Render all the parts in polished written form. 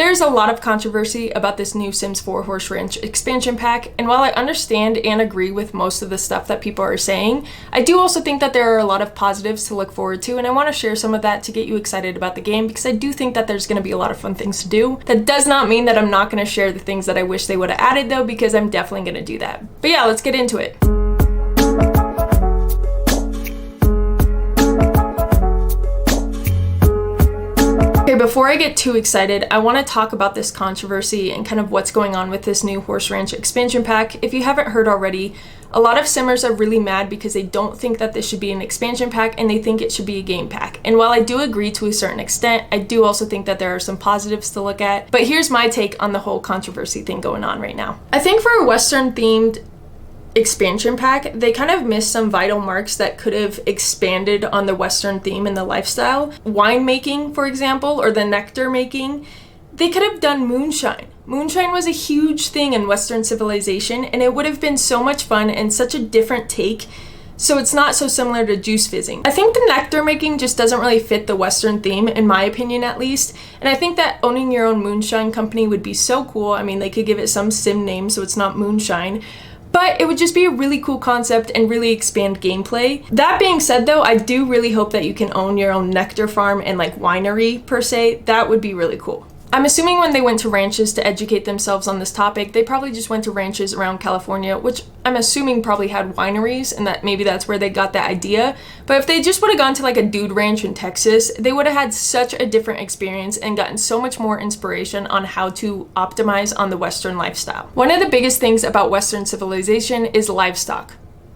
There's a lot of controversy about this new Sims 4 Horse Ranch expansion pack, and while I understand and agree with most of the stuff that people are saying, I do also think that there are a lot of positives to look forward to, and I want to share some of that to get you excited about the game because I do think that there's going to be a lot of fun things to do. That does not mean that I'm not going to share the things that I wish they would have added though, because I'm definitely going to do that. But yeah, let's get into it. Okay, before I get too excited, I want to talk about this controversy and kind of what's going on with this new Horse Ranch expansion pack. If you haven't heard already, a lot of simmers are really mad because they don't think that this should be an expansion pack and they think it should be a game pack. And while I do agree to a certain extent, I do also think that there are some positives to look at. But here's my take on the whole controversy thing going on right now. I think for a Western themed expansion pack, they kind of missed some vital marks that could have expanded on the Western theme and the lifestyle. Winemaking, for example, or the nectar making, they could have done moonshine. Moonshine was a huge thing in Western civilization, and it would have been so much fun and such a different take, so it's not so similar to juice fizzing. I think the nectar making just doesn't really fit the Western theme, in my opinion at least, and I think that owning your own moonshine company would be so cool. I mean, they could give it some sim name so it's not moonshine, but it would just be a really cool concept and really expand gameplay. That being said though, I do really hope that you can own your own nectar farm and like winery per se. That would be really cool. I'm assuming when they went to ranches to educate themselves on this topic, they probably just went to ranches around California, which I'm assuming probably had wineries, and that maybe that's where they got that idea. But if they just would have gone to like a dude ranch in Texas, they would have had such a different experience and gotten so much more inspiration on how to optimize on the Western lifestyle. One of the biggest things about Western civilization is livestock.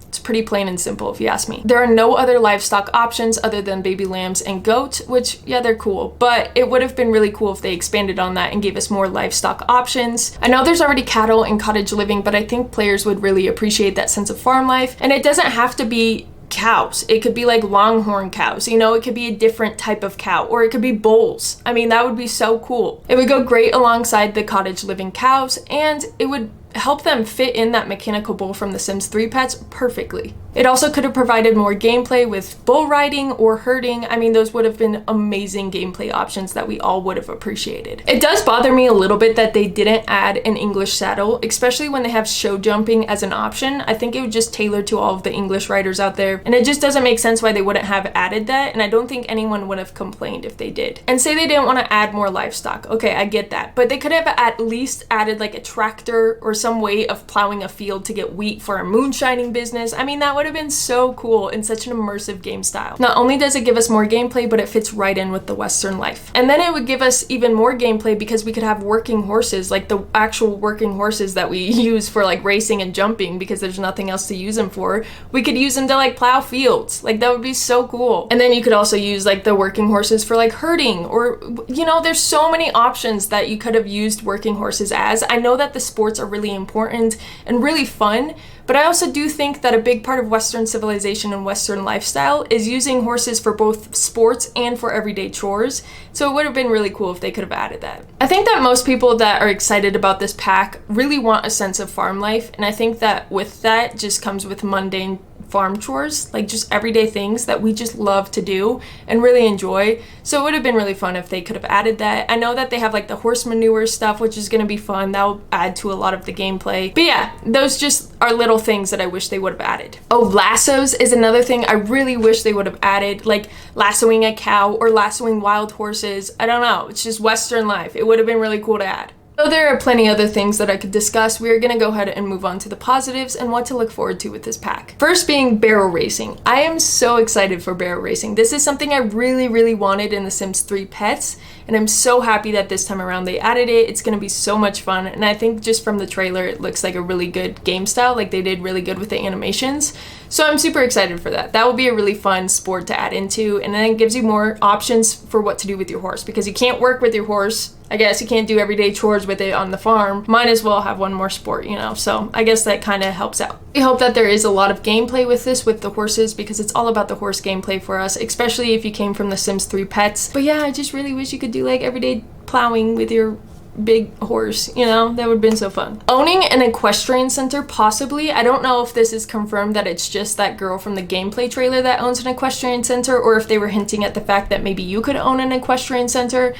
It's pretty plain and simple if you ask me. There are no other livestock options other than baby lambs and goats, which, yeah, they're cool, but it would have been really cool if they expanded on that and gave us more livestock options. I know there's already cattle and cottage living, but I think players would really appreciate that sense of farm life, and it doesn't have to be cows. It could be like longhorn cows, you know, it could be a different type of cow, or it could be bulls. I mean, that would be so cool. It would go great alongside the cottage living cows, and it would help them fit in that mechanical bull from the Sims 3 pets perfectly. It also could have provided more gameplay with bull riding or herding. I mean, those would have been amazing gameplay options that we all would have appreciated. It does bother me a little bit that they didn't add an English saddle, especially when they have show jumping as an option. I think it would just tailor to all of the English riders out there, and it just doesn't make sense why they wouldn't have added that, and I don't think anyone would have complained if they did. And say they didn't want to add more livestock. Okay, I get that, but they could have at least added like a tractor or some way of plowing a field to get wheat for a moonshining business. I mean, that would have been so cool in such an immersive game style. Not only does it give us more gameplay, but it fits right in with the Western life. And then it would give us even more gameplay because we could have working horses, like the actual working horses that we use for like racing and jumping because there's nothing else to use them for. We could use them to like plow fields. Like that would be so cool. And then you could also use like the working horses for like herding, or, you know, there's so many options that you could have used working horses as. I know that the sports are really important and really fun, but I also do think that a big part of Western civilization and Western lifestyle is using horses for both sports and for everyday chores. So it would have been really cool if they could have added that. I think that most people that are excited about this pack really want a sense of farm life, and I think that with that just comes with mundane farm chores, like just everyday things that we just love to do and really enjoy. So it would have been really fun if they could have added that. I know that they have like the horse manure stuff, which is going to be fun. That will add to a lot of the gameplay. But yeah, those just are little things that I wish they would have added. Oh, lassos is another thing I really wish they would have added, like lassoing a cow or lassoing wild horses. I don't know, it's just Western life. It would have been really cool to add. Though there are plenty other things that I could discuss, we are going to go ahead and move on to the positives and what to look forward to with this pack. First being barrel racing. I am so excited for barrel racing. This is something I really wanted in the Sims 3 pets, and I'm so happy that this time around they added it. It's going to be so much fun, and I think just from the trailer it looks like a really good game style, like they did really good with the animations. So I'm super excited for that. That will be a really fun sport to add into, and then it gives you more options for what to do with your horse, because you can't work with your horse. I guess you can't do everyday chores with it on the farm. Might as well have one more sport, you know? So I guess that kind of helps out. We hope that there is a lot of gameplay with this, with the horses, because it's all about the horse gameplay for us, especially if you came from the Sims 3 pets. But yeah, I just really wish you could do like everyday plowing with your big horse, you know? That would have been so fun. Owning an equestrian center, possibly. I don't know if this is confirmed that it's just that girl from the gameplay trailer that owns an equestrian center, or if they were hinting at the fact that maybe you could own an equestrian center.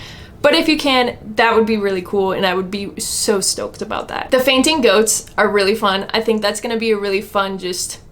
But if you can, that would be really cool, and I would be so stoked about that. The fainting goats are really fun. I think that's gonna be a really fun, just,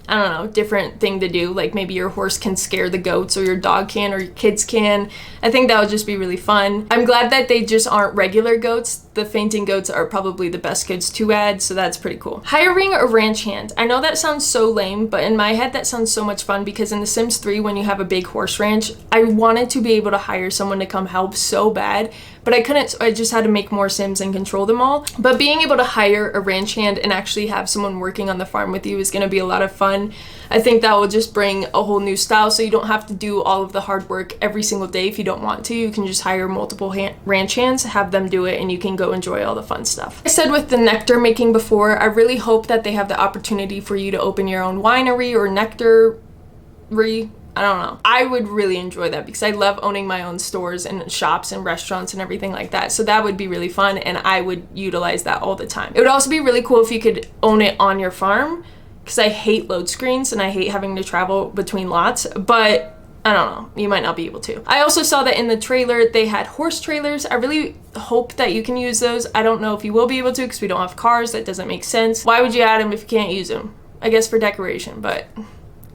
I don't know, different thing to do. Like maybe your horse can scare the goats, or your dog can, or your kids can. I think that would just be really fun. I'm glad that they just aren't regular goats. The fainting goats are probably the best kids to add, so that's pretty cool. Hiring a ranch hand. I know that sounds so lame, but in my head that sounds so much fun, because in The Sims 3, when you have a big horse ranch, I wanted to be able to hire someone to come help so bad, but I couldn't, so I just had to make more Sims and control them all. But being able to hire a ranch hand and actually have someone working on the farm with you is going to be a lot of fun. I think that will just bring a whole new style, so you don't have to do all of the hard work every single day if you don't want to. You can just hire multiple ranch hands, have them do it, and you can go enjoy all the fun stuff. I said with the nectar making before, I really hope that they have the opportunity for you to open your own winery or nectarery. I don't know. I would really enjoy that, because I love owning my own stores and shops and restaurants and everything like that. So that would be really fun, and I would utilize that all the time. It would also be really cool if you could own it on your farm, because I hate load screens and I hate having to travel between lots, but I don't know, you might not be able to. I also saw that in the trailer they had horse trailers. I really hope that you can use those. I don't know if you will be able to, because we don't have cars. That doesn't make sense. Why would you add them if you can't use them? I guess for decoration, but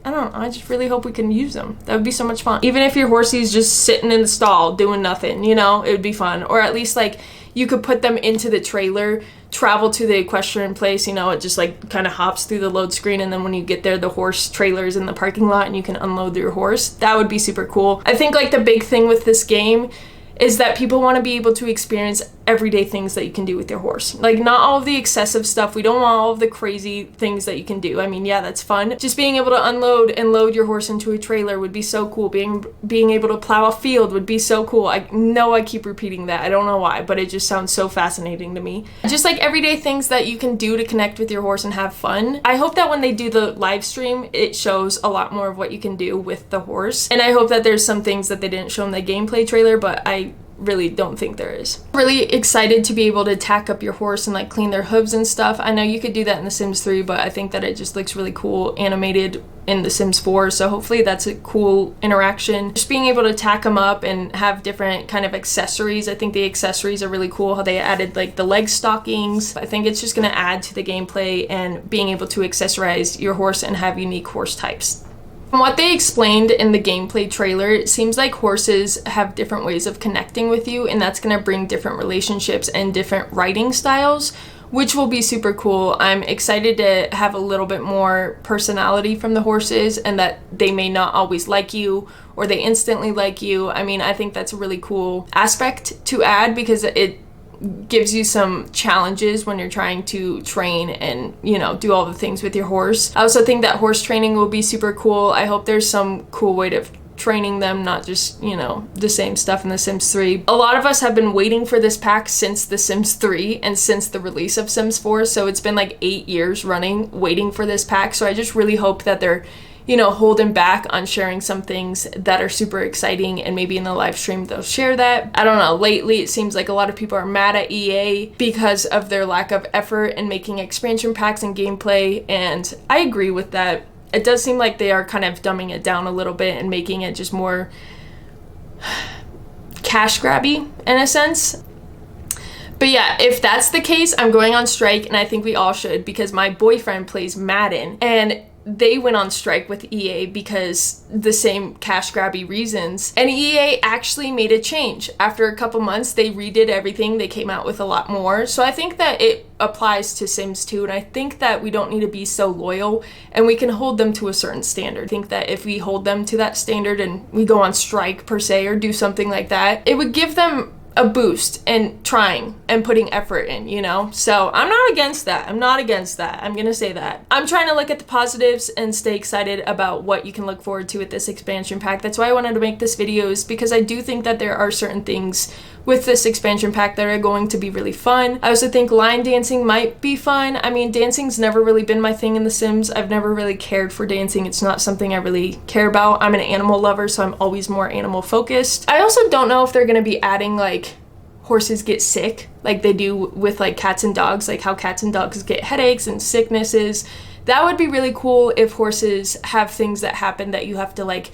I don't know. I just really hope we can use them. That would be so much fun. Even if your horsey's just sitting in the stall doing nothing, you know, it would be fun. Or at least like you could put them into the trailer, travel to the equestrian place, you know, it just like kind of hops through the load screen, and then when you get there, the horse trailer is in the parking lot and you can unload your horse. That would be super cool. I think like the big thing with this game is that people want to be able to experience everyday things that you can do with your horse. Like not all of the excessive stuff. We don't want all of the crazy things that you can do. I mean, yeah, that's fun. Just being able to unload and load your horse into a trailer would be so cool. Being able to plow a field would be so cool. I know I keep repeating that. I don't know why, but it just sounds so fascinating to me. Just like everyday things that you can do to connect with your horse and have fun. I hope that when they do the live stream, it shows a lot more of what you can do with the horse. And I hope that there's some things that they didn't show in the gameplay trailer, but I really don't think there is. Really excited to be able to tack up your horse and like clean their hooves and stuff. I know you could do that in The Sims 3, but I think that it just looks really cool animated in The Sims 4, so hopefully that's a cool interaction. Just being able to tack them up and have different kind of accessories. I think the accessories are really cool, how they added like the leg stockings. I think it's just going to add to the gameplay and being able to accessorize your horse and have unique horse types. From what they explained in the gameplay trailer, it seems like horses have different ways of connecting with you, and that's going to bring different relationships and different riding styles, which will be super cool. I'm excited to have a little bit more personality from the horses, and that they may not always like you or they instantly like you. I mean, I think that's a really cool aspect to add, because it gives you some challenges when you're trying to train and, you know, do all the things with your horse. I also think that horse training will be super cool. I hope there's some cool way of training them, not just, you know, the same stuff in The Sims 3. A lot of us have been waiting for this pack since The Sims 3 and since the release of Sims 4, so it's been like 8 years running waiting for this pack. So I just really hope that they're, you know, holding back on sharing some things that are super exciting, and maybe in the live stream they'll share that. I don't know, lately it seems like a lot of people are mad at EA because of their lack of effort in making expansion packs and gameplay, and I agree with that. It does seem like they are kind of dumbing it down a little bit and making it just more cash grabby in a sense. But yeah, if that's the case, I'm going on strike, and I think we all should, because my boyfriend plays Madden, and they went on strike with EA because the same cash grabby reasons. And EA actually made a change. After a couple months, they redid everything. They came out with a lot more. So I think that it applies to Sims 2, and I think that we don't need to be so loyal, and we can hold them to a certain standard. I think that if we hold them to that standard and we go on strike per se, or do something like that, it would give them a boost in trying and putting effort in, you know? So I'm not against that. I'm not against that. I'm gonna say that. I'm trying to look at the positives and stay excited about what you can look forward to with this expansion pack. That's why I wanted to make this video, is because I do think that there are certain things with this expansion pack that are going to be really fun. I also think line dancing might be fun. I mean, dancing's never really been my thing in The Sims. I've never really cared for dancing. It's not something I really care about. I'm an animal lover, so I'm always more animal focused. I also don't know if they're gonna be adding like horses get sick like they do with like cats and dogs, like how cats and dogs get headaches and sicknesses. That would be really cool if horses have things that happen that you have to like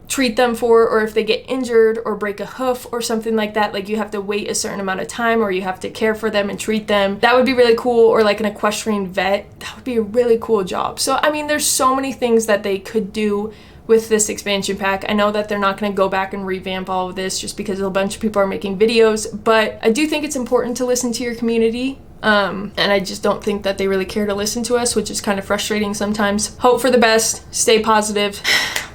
treat them for, or if they get injured or break a hoof or something like that, like you have to wait a certain amount of time or you have to care for them and treat them. That would be really cool. Or like an equestrian vet, that would be a really cool job. So I mean, there's so many things that they could do with this expansion pack. I know that they're not going to go back and revamp all of this just because a bunch of people are making videos, but I do think it's important to listen to your community. And I just don't think that they really care to listen to us, which is kind of frustrating sometimes. Hope for the best, stay positive.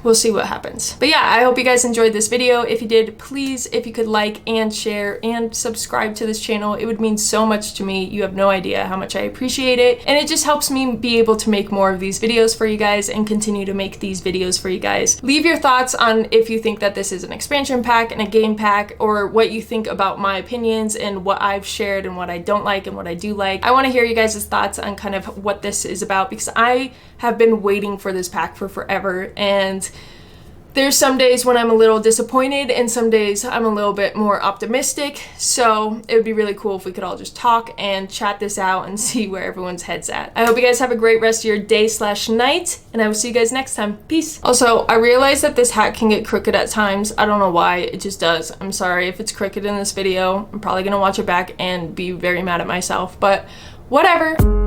We'll see what happens. But yeah, I hope you guys enjoyed this video. If you did, please, if you could like and share and subscribe to this channel, it would mean so much to me. You have no idea how much I appreciate it. And it just helps me be able to make more of these videos for you guys and continue to make these videos for you guys. Leave your thoughts on if you think that this is an expansion pack and a game pack, or what you think about my opinions and what I've shared and what I don't like and what I do like. I want to hear you guys' thoughts on kind of what this is about, because I have been waiting for this pack for forever, and there's some days when I'm a little disappointed and some days I'm a little bit more optimistic. So it would be really cool if we could all just talk and chat this out and see where everyone's head's at. I hope you guys have a great rest of your day/night, and I will see you guys next time. Peace. Also, I realize that this hat can get crooked at times. I don't know why, it just does. I'm sorry if it's crooked in this video. I'm probably gonna watch it back and be very mad at myself, but whatever.